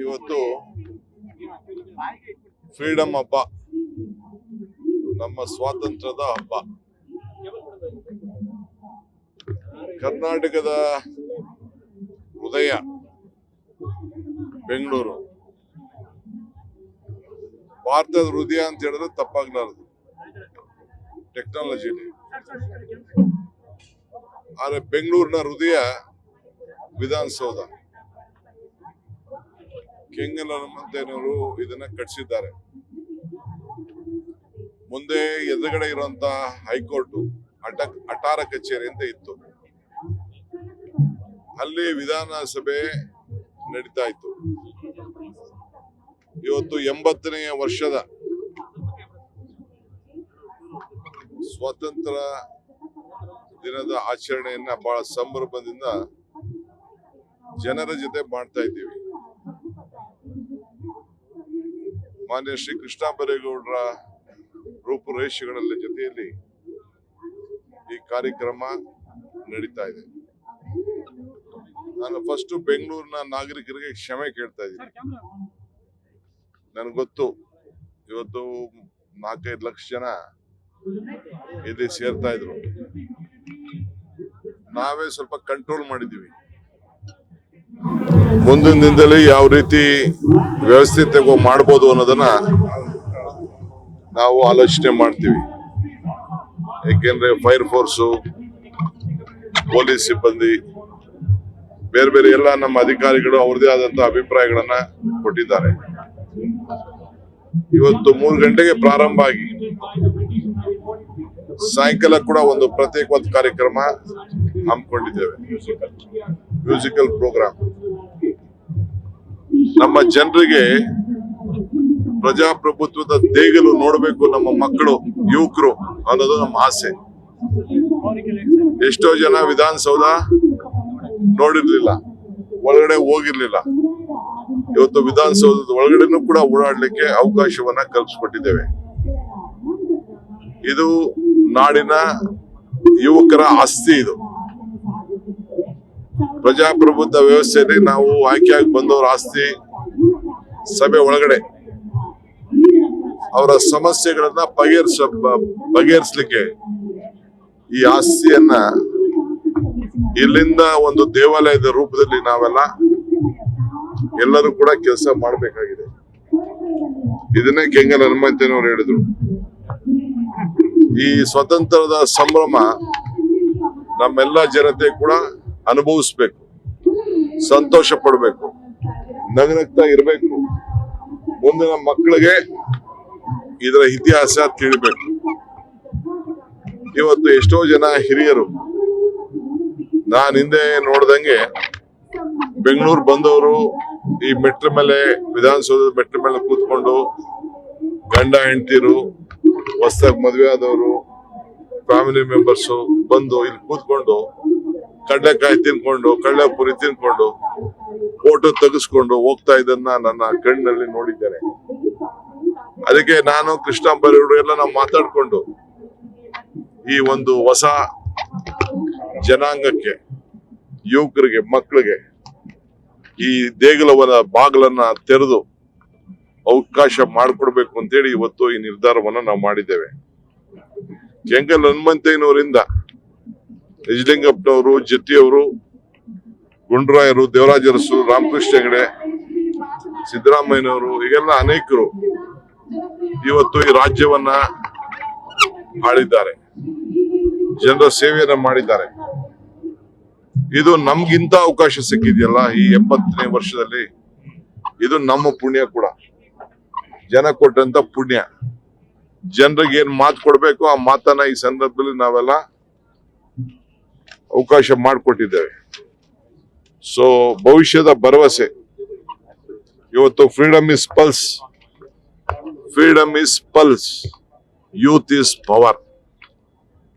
ಇವತ್ತು ಫ್ರೀಡಮ್ ಹಬ್ಬ, ನಮ್ಮ ಸ್ವಾತಂತ್ರ್ಯದ ಹಬ್ಬ. ಕರ್ನಾಟಕದ ಹೃದಯ ಬೆಂಗಳೂರು, ಭಾರತದ ಹೃದಯ ಅಂತ ಹೇಳಿದ್ರೆ ತಪ್ಪಾಗ್ಲಾರದು ಟೆಕ್ನಾಲಜಿಲಿ. ಆದ್ರೆ ಬೆಂಗಳೂರಿನ ಹೃದಯ ವಿಧಾನಸೌಧ. ಕೆಂಗಲ್ ಹನುಮಂತಯ್ಯನವರು ಇದನ್ನ ಕಟ್ಟಿಸಿದ್ದಾರೆ. ಮುಂದೆ ಎದುರುಗಡೆ ಇರುವಂತ ಹೈಕೋರ್ಟ್ ಅಟಾರ ಕಚೇರಿ ಅಂತ ಇತ್ತು, ಅಲ್ಲಿ ವಿಧಾನಸಭೆ ನಡೀತಾ ಇತ್ತು. ಇವತ್ತು 80ನೇ ವರ್ಷದ ಸ್ವಾತಂತ್ರ್ಯ ದಿನದ ಆಚರಣೆಯನ್ನ ಬಹಳ ಸಂಭ್ರಮದಿಂದ ಜನರ ಜೊತೆ ಮಾಡ್ತಾ ಇದ್ದೀವಿ. ಮಾನ್ಯ ಶ್ರೀ ಕೃಷ್ಣ ಬೈರೇಗೌಡರ ರೂಪುರೇಷೆಗಳ ಜೊತೆಯಲ್ಲಿ ಈ ಕಾರ್ಯಕ್ರಮ ನಡೀತಾ ಇದೆ. ನಾನು ಫಸ್ಟ್ ಬೆಂಗಳೂರಿನ ನಾಗರಿಕರಿಗೆ ಕ್ಷಮೆ ಕೇಳ್ತಾ ಇದ್ದೀನಿ. ನನಗೆ ಗೊತ್ತು, ಇವತ್ತು 4-5 ಲಕ್ಷ ಜನ ಇಲ್ಲಿ ಸೇರ್ತಾ ಇದ್ರು. ನಾವೇ ಸ್ವಲ್ಪ ಕಂಟ್ರೋಲ್ ಮಾಡಿದ್ದೀವಿ. ಮುಂದಿನ ದಿನದಲ್ಲಿ ಯಾವ ರೀತಿ ವ್ಯವಸ್ಥಿತವಾಗಿ ಮಾಡ್ಬೋದು ಅನ್ನೋದನ್ನ ನಾವು ಆಲೋಚನೆ ಮಾಡ್ತೀವಿ. ಏಕೆಂದ್ರೆ ಫೈರ್ ಫೋರ್ಸು, ಪೊಲೀಸ್ ಸಿಬ್ಬಂದಿ, ಬೇರೆ ಬೇರೆ ಎಲ್ಲ ನಮ್ಮ ಅಧಿಕಾರಿಗಳು ಅವ್ರದೇ ಆದಂತ ಅಭಿಪ್ರಾಯಗಳನ್ನ ಕೊಟ್ಟಿದ್ದಾರೆ. ಇವತ್ತು 3 ಗಂಟೆಗೆ ಪ್ರಾರಂಭ ಆಗಿ ಸಾಯಂಕಾಲ ಕೂಡ ಒಂದು ಪ್ರತ್ಯೇಕವಾದ ಕಾರ್ಯಕ್ರಮ ಹಮ್ಮಿಕೊಂಡಿದ್ದೇವೆ, ಮ್ಯೂಸಿಕಲ್ ಪ್ರೋಗ್ರಾಮ್. ನಮ್ಮ ಜನರಿಗೆ ಪ್ರಜಾಪ್ರಭುತ್ವದ ದೇಗಲು ನೋಡಬೇಕು ನಮ್ಮ ಮಕ್ಕಳು, ಯುವಕರು ಅನ್ನೋದು ನಮ್ಮ ಆಸೆ. ಎಷ್ಟೋ ಜನ ವಿಧಾನಸೌಧ ನೋಡಿರ್ಲಿಲ್ಲ, ಒಳಗಡೆ ಹೋಗಿರ್ಲಿಲ್ಲ. ಇವತ್ತು ವಿಧಾನಸೌಧದ ಒಳಗಡೆನೂ ಕೂಡ ಓಡಾಡ್ಲಿಕ್ಕೆ ಅವಕಾಶವನ್ನ ಕಲ್ಪಿಸ್ಕೊಟ್ಟಿದ್ದೇವೆ. ಇದು ನಾಡಿನ ಯುವಕರ ಆಸ್ತಿ. ಇದು ಪ್ರಜಾಪ್ರಭುತ್ವ ವ್ಯವಸ್ಥೆಯಲ್ಲಿ ನಾವು ಆಯ್ಕೆಯಾಗಿ ಬಂದವರ ಆಸ್ತಿ. ಸಭೆ ಒಳಗಡೆ ಅವರ ಸಮಸ್ಯೆಗಳನ್ನ ಬಗೆಹರಿಸಲಿಕ್ಕೆ ಈ ಆಸ್ತಿಯನ್ನ ಇಲ್ಲಿಂದ ಒಂದು ದೇವಾಲಯದ ರೂಪದಲ್ಲಿ ನಾವೆಲ್ಲ ಎಲ್ಲರೂ ಕೂಡ ಕೆಲಸ ಮಾಡಬೇಕಾಗಿದೆ. ಇದನ್ನೇ ಕೆಂಗಲ್ ಹನುಮಂತಯ್ಯನವರು ಹೇಳಿದ್ರು. ಈ ಸ್ವತಂತ್ರದ ಸಂಭ್ರಮ ನಮ್ಮೆಲ್ಲ ಜನತೆ ಕೂಡ ಅನುಭವಿಸ್ಬೇಕು, ಸಂತೋಷ ಪಡ್ಬೇಕು, ನಗನಗ್ತಾ ಇರಬೇಕು. ಮುಂದಿನ ಮಕ್ಕಳಿಗೆ ಇದರ ಇತಿಹಾಸ ತಿಳಿಬೇಕು. ಇವತ್ತು ಎಷ್ಟೋ ಜನ ಹಿರಿಯರು, ನಾನು ಹಿಂದೆ ನೋಡ್ದಂಗೆ ಬೆಂಗಳೂರು ಬಂದವರು ಈ ಮೆಟ್ಲ ಮೇಲೆ, ವಿಧಾನಸೌಧದ ಮೆಟ್ಲ ಮೇಲೆ ಕೂತ್ಕೊಂಡು ಗಂಡ ಹೆಂಡತಿರು, ಹೊಸದಾಗಿ ಮದುವೆ ಆದವರು, ಫ್ಯಾಮಿಲಿ ಮೆಂಬರ್ಸು ಬಂದು ಇಲ್ಲಿ ಕೂತ್ಕೊಂಡು ಕಡಲೆಕಾಯಿ ತಿನ್ಕೊಂಡು, ಕಡಲೆಪುರಿ ತಿನ್ಕೊಂಡು, ಫೋಟೋ ತೆಗೆಸ್ಕೊಂಡು ಹೋಗ್ತಾ ಇದನ್ನ ನನ್ನ ಕಣ್ಣಿನಲ್ಲಿ ನೋಡಿದ್ದೇನೆ. ಅದಕ್ಕೆ ನಾನು ಕೃಷ್ಣ ಬೈರೇಗೌಡರು ಎಲ್ಲ ನಾವು ಮಾತಾಡ್ಕೊಂಡು ಈ ಒಂದು ಹೊಸ ಜನಾಂಗಕ್ಕೆ, ಯುವಕರಿಗೆ, ಮಕ್ಕಳಿಗೆ ಈ ದೇಗುಲವನ ಬಾಗಿಲನ್ನ ತೆರೆದು ಅವಕಾಶ ಮಾಡಿಕೊಡ್ಬೇಕು ಅಂತೇಳಿ ಇವತ್ತು ಈ ನಿರ್ಧಾರವನ್ನ ನಾವು ಮಾಡಿದ್ದೇವೆ. ಕೆಂಗಲ್ ಹನುಮಂತಯ್ಯನವರಿಂದ ನಿಜಲಿಂಗಪ್ಪನವರು, ಜಟ್ಟಿಯವರು, ಗುಂಡ್ರಾಯರು, ದೇವರಾಜ ಅರಸು, ರಾಮಕೃಷ್ಣ ಹೆಗಡೆ, ಸಿದ್ದರಾಮಯ್ಯನವರು, ಹೀಗೆಲ್ಲ ಅನೇಕರು ಇವತ್ತು ಈ ರಾಜ್ಯವನ್ನ ಆಳಿದ್ದಾರೆ, ಜನರ ಸೇವೆಯನ್ನ ಮಾಡಿದ್ದಾರೆ. ಇದು ನಮ್ಗಿಂತ ಅವಕಾಶ ಸಿಕ್ಕಿದೆಯಲ್ಲ ಈ 70ನೇ ವರ್ಷದಲ್ಲಿ, ಇದು ನಮ್ಮ ಪುಣ್ಯ ಕೂಡ, ಜನ ಕೊಟ್ಟಂತ ಪುಣ್ಯ. ಜನರಿಗೆ ಏನ್ ಮಾತು ಕೊಡ್ಬೇಕು ಆ ಮಾತನ್ನ ಈ ಸಂದರ್ಭದಲ್ಲಿ ನಾವೆಲ್ಲ ಅವಕಾಶ ಮಾಡಿಕೊಟ್ಟಿದ್ದೇವೆ. ಸೊ ಭವಿಷ್ಯದ ಭರವಸೆ ಇವತ್ತು freedom is pulse, freedom is pulse, youth is power.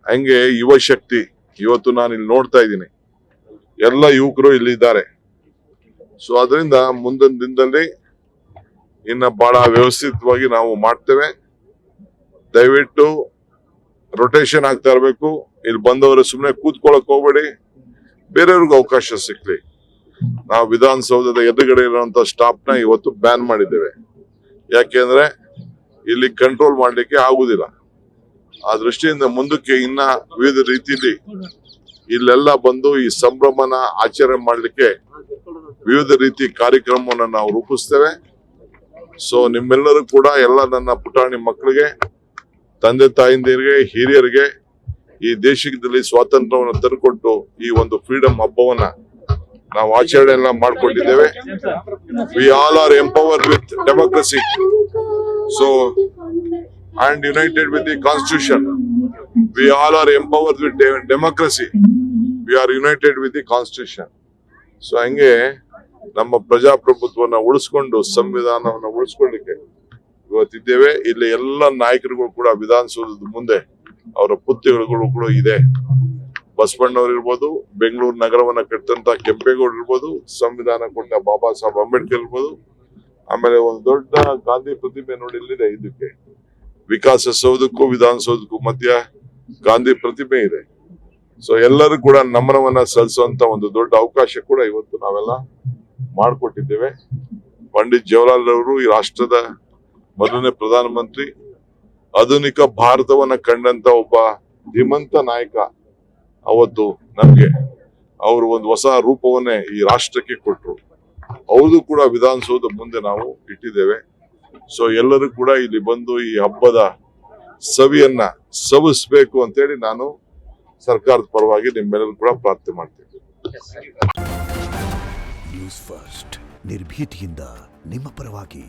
ಹಂಗೆ ಯುವ ಶಕ್ತಿ ಇವತ್ತು ನಾನು ಇಲ್ಲಿ ನೋಡ್ತಾ ಇದ್ದೀನಿ, ಎಲ್ಲ ಯುವಕರು ಇಲ್ಲಿದ್ದಾರೆ. ಸೊ ಅದರಿಂದ ಮುಂದಿನ ದಿನದಲ್ಲಿ ಇನ್ನ ಬಹಳ ವ್ಯವಸ್ಥಿತವಾಗಿ ನಾವು ಮಾಡ್ತೇವೆ. ದಯವಿಟ್ಟು ರೊಟೇಷನ್ ಆಗ್ತಾ ಇರಬೇಕು. ಇಲ್ಲಿ ಬಂದವರು ಸುಮ್ಮನೆ ಕೂತ್ಕೊಳ್ಳಕ್ ಹೋಗ್ಬೇಡಿ, ಬೇರೆಯವ್ರಿಗೆ ಅವಕಾಶ ಸಿಕ್ಲಿ. ನಾವು ವಿಧಾನಸೌಧದ ಎದುರುಗಡೆ ಇರುವಂತ ಸ್ಟಾಪ್ ನ ಇವತ್ತು ಬ್ಯಾನ್ ಮಾಡಿದ್ದೇವೆ. ಯಾಕೆಂದ್ರೆ ಇಲ್ಲಿ ಕಂಟ್ರೋಲ್ ಮಾಡ್ಲಿಕ್ಕೆ ಆಗುದಿಲ್ಲ. ಆ ದೃಷ್ಟಿಯಿಂದ ಮುಂದಕ್ಕೆ ಇನ್ನ ವಿವಿಧ ರೀತಿಯಲ್ಲಿ ಇಲ್ಲೆಲ್ಲ ಬಂದು ಈ ಸಂಭ್ರಮನ ಆಚರಣೆ ಮಾಡ್ಲಿಕ್ಕೆ ವಿವಿಧ ರೀತಿ ಕಾರ್ಯಕ್ರಮವನ್ನು ನಾವು ರೂಪಿಸ್ತೇವೆ. ಸೊ ನಿಮ್ಮೆಲ್ಲರೂ ಕೂಡ ಎಲ್ಲ ನನ್ನ ಪುಟಾಣಿ ಮಕ್ಕಳಿಗೆ, ತಂದೆ ತಾಯಿಂದಿರಿಗೆ, ಹಿರಿಯರಿಗೆ ಈ ದೇಶದಲ್ಲಿ ಸ್ವಾತಂತ್ರ್ಯವನ್ನು ತಂದುಕೊಟ್ಟು ಈ ಒಂದು ಫ್ರೀಡಮ್ ಹಬ್ಬವನ್ನ ನಾವು ಆಚರಣೆ ಎಲ್ಲ ಮಾಡ್ಕೊಂಡಿದ್ದೇವೆ. We all are empowered with democracy so and united with the constitution. We all are empowered with democracy. We are united with the constitution. So ಹಂಗೆ ನಮ್ಮ ಪ್ರಜಾಪ್ರಭುತ್ವವನ್ನು ಉಳಿಸ್ಕೊಂಡು ಸಂವಿಧಾನವನ್ನು ಉಳಿಸ್ಕೊಳ್ಳಿಕ್ಕೆ ಇವತ್ತಿದ್ದೇವೆ. ಇಲ್ಲಿ ಎಲ್ಲ ನಾಯಕರುಗಳು ಕೂಡ ವಿಧಾನಸೌಧದ ಮುಂದೆ ಅವರ ಪುತ್ಥಳಿಗಳು ಕೂಡ ಇದೆ. ಬಸವಣ್ಣವ್ರು ಇರ್ಬೋದು, ಬೆಂಗಳೂರು ನಗರವನ್ನ ಕಟ್ಟಂತ ಕೆಂಪೇಗೌಡರು ಇರ್ಬೋದು, ಸಂವಿಧಾನ ಕೊಟ್ಟ ಬಾಬಾ ಸಾಹೇಬ್ ಅಂಬೇಡ್ಕರ್ ಇರ್ಬೋದು, ಆಮೇಲೆ ಒಂದು ದೊಡ್ಡ ಗಾಂಧಿ ಪ್ರತಿಮೆ ನೋಡಿ ಇಲ್ಲಿದೆ. ಇದಕ್ಕೆ ವಿಕಾಸಸೌಧಕ್ಕೂ ವಿಧಾನಸೌಧಕ್ಕೂ ಮಧ್ಯ ಗಾಂಧಿ ಪ್ರತಿಮೆ ಇದೆ. ಸೊ ಎಲ್ಲರೂ ಕೂಡ ನಮನವನ್ನ ಸಲ್ಲಿಸುವಂತ ಒಂದು ದೊಡ್ಡ ಅವಕಾಶ ಕೂಡ ಇವತ್ತು ನಾವೆಲ್ಲ ಮಾಡಿಕೊಟ್ಟಿದ್ದೇವೆ. ಪಂಡಿತ್ ಜವಾಹರ್ಲಾಲ್ ಅವರು ಈ ರಾಷ್ಟ್ರದ ಮೊದಲನೇ ಪ್ರಧಾನಮಂತ್ರಿ, ಆಧುನಿಕ ಭಾರತವನ್ನ ಕಂಡಂತ ಒಬ್ಬ ಧೀಮಂತ ನಾಯಕ. ಅವತ್ತು ನಮ್ಗೆ ಅವರು ಒಂದು ಹೊಸ ರೂಪವನ್ನೇ ಈ ರಾಷ್ಟ್ರಕ್ಕೆ ಕೊಟ್ಟರು. ಅವ್ರದ್ದು ಕೂಡ ವಿಧಾನಸೌಧ ಮುಂದೆ ನಾವು ಇಟ್ಟಿದ್ದೇವೆ. ಸೊ ಎಲ್ಲರೂ ಕೂಡ ಇಲ್ಲಿ ಬಂದು ಈ ಹಬ್ಬದ ಸವಿಯನ್ನ ಸವಿಸ್ಬೇಕು ಅಂತೇಳಿ ನಾನು ಸರ್ಕಾರದ ಪರವಾಗಿ ನಿಮ್ಮೆಲ್ಲರೂ ಕೂಡ ಪ್ರಾರ್ಥನೆ ಮಾಡ್ತೀನಿ. ನ್ಯೂಸ್ ಫಸ್ಟ್ ನಿರ್ಭೀತಿಯಿಂದ ನಿಮ್ಮ ಪರವಾಗಿ.